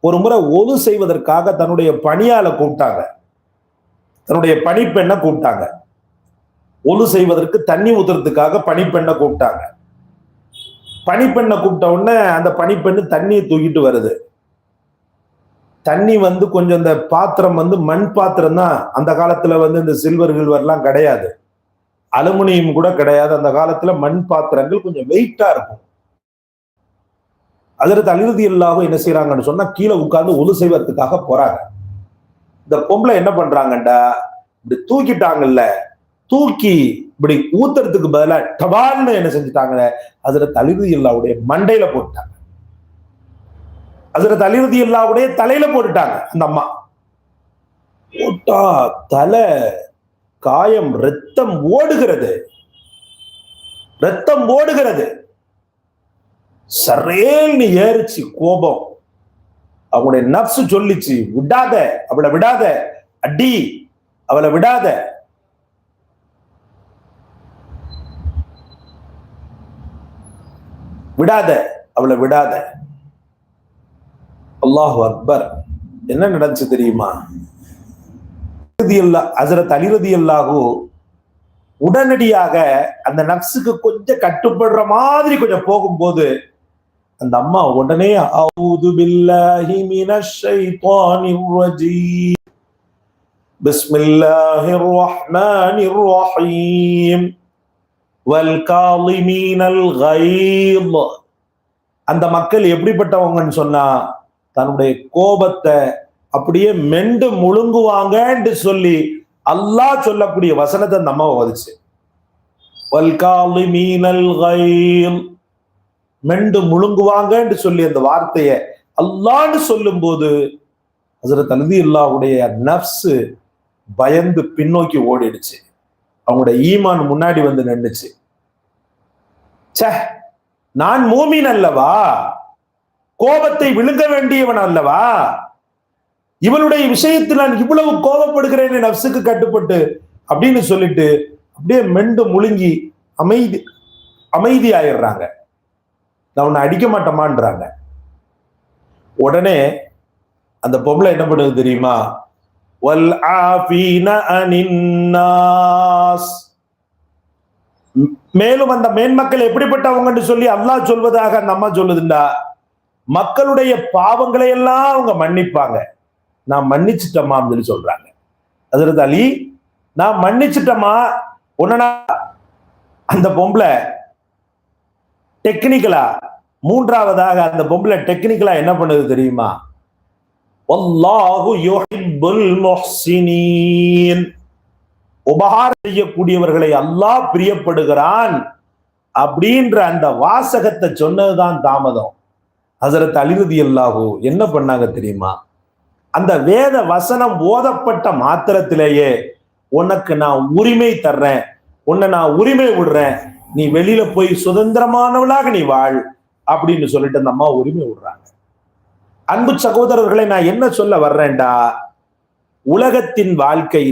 ஒரு முறை ஒது செய்வதற்காக தன்னுடைய பணியால கூப்பிட்டாங்க, தன்னுடைய பணிப்பெண்ணை கூப்பிட்டாங்க. ஒது செய்வதற்கு தண்ணி ஊத்துறதுக்காக பணிப்பெண்ணை கூப்பிட்டாங்க. பணிப்பெண்ணை கூப்பிட்ட உடனே அந்த பணிப்பெண்ணு தண்ணியை தூக்கிட்டு வருது. தண்ணி கொஞ்சம் இந்த பாத்திரம் மண் பாத்திரம் தான். அந்த காலத்துல இந்த சில்வர் கில்வர்லாம் கிடையாது, அலுமினியம் கூட கிடையாது. அந்த காலத்துல மண் பாத்திரங்கள் கொஞ்சம் வெயிட்டா இருக்கும். ஹஜ்ரத் அலி ரலியல்லாஹு என்ன செய்யறாங்கன்னு சொன்னா, கீழே உட்கார்ந்து ஒது செய்வதற்காக போறாங்க. இந்த பொம்பளை என்ன பண்றாங்கண்டா, இப்படி தூக்கிட்டாங்கல்ல, தூக்கி இப்படி ஊத்துறதுக்கு பதிலா டபால்னு என்ன செஞ்சுட்டாங்க, ஹஜ்ரத் அலி ரலியல்லாஹுடைய மண்டையில போட்டுட்டாங்க. ஹஜ்ரத் அலி ரலியல்லாஹுடைய தலையில போட்டுட்டாங்க. அந்த அம்மா போட்டா தலை காயம், ரத்தம் ஓடுகிறது, ரத்தம் ஓடுகிறது. சரேல்னு ஏறிச்சு கோபம். அவங்களுடைய நப்சு சொல்லிச்சு, விடாத, அவளை விடாத, அடி, அவளை விடாத. விடாத, அவளை விடாத. அல்லாஹு அக்பர். என்ன நடந்துச்சு தெரியுமா? ஹஜ்ரத் அலி ரலியல்லாஹு உடனடியாக அந்த நப்சுக்கு கொஞ்சம் கட்டுப்படுற மாதிரி கொஞ்சம் போகும்போது அந்த அம்மா உடனே அஊது பில்லாஹி மினஷ் ஷைத்தானிர் ரஜீம் பிஸ்மில்லாஹிர் ரஹ்மானிர் ரஹீம் வல் காலிமீனல் கைத். அந்த மக்கள் எப்படிப்பட்டவங்கன்னு சொன்னா, தன்னுடைய கோபத்தை அப்படியே மெண்டு முழுங்குவாங்கன்னு சொல்லி அல்லாஹ் சொல்லக்கூடிய வசனத்தை அந்த அம்மா ஓதுச்சு. வல் காலிமீனல் கைத், மெண்டு முழுங்குவாங்கன்னு சொல்லி அந்த வார்த்தையை அல்லாஹ்னு சொல்லும் போது ஹஜ்ரத் அலி ரலியல்லாஹுடைய நஃப்ஸ் பயந்து பின்னோக்கி ஓடிடுச்சு. அவங்களுடைய ஈமான் முன்னாடி நின்னுச்சு. ச்சே, நான் மூமின் அல்லவா, கோபத்தை விழுங்க வேண்டியவன் அல்லவா, இவளுடைய விஷயத்தில் நான் இவ்வளவு கோபப்படுகிறேன் நஃப்ஸுக்கு கட்டுப்பட்டு அப்படின்னு சொல்லிட்டு அப்படியே மெண்டு முழுங்கி அமைதி ஆயிடுறாங்க. நான் உன்னை அடிக்க மாட்டேமான்றாங்க. உடனே அந்த பொம்பளை என்ன பண்ணுது தெரியுமா? வல் ஆஃபீன அனின் நாஸ். மேலும் அந்த மேன்மக்கள் எப்படிப்பட்டவங்கன்னு சொல்லி அல்லாஹ் சொல்வதாக அந்த அம்மா சொல்லுதுண்டா, மக்களுடைய பாவங்களை எல்லாம் அவங்க மன்னிப்பாங்க. நான் மன்னிச்சுட்டமான்னு சொல்லி சொல்றாங்க. ஹஜ்ரத் அலி, நான் மன்னிச்சுட்டமா உன்ன. அந்த பொம்பளை டெக்னிக்கலா, மூன்றாவதாக அந்த பொம்பளை டெக்னிக்கலா என்ன பண்ணுது தெரியுமா? வல்லாஹு யுஹிப்புல் முஹ்சினீன். உபகாரம் செய்யக்கூடியவர்களை அல்லாஹ் பிரியப்படுகிறான் அப்படின்ற அந்த வாசகத்தை சொன்னதுதான் தாமதம். ஹஜ்ரத் அலி ரலியல்லாஹு என்ன பண்ணாங்க தெரியுமா? அந்த வேத வசனம் ஓதப்பட்ட மாத்திரத்திலேயே உனக்கு நான் உரிமை தர்றேன், உன்னை நான் உரிமை விடுறேன், நீ வெளியில போய் சுதந்திரமானவளாக நீ வாழ் அப்படின்னு சொல்லிட்டு அந்த அம்மா உரிமை விடுறாங்க. அன்பு சகோதரர்களை, நான் என்ன சொல்ல வர்றேன்டா, உலகத்தின் வாழ்க்கையில்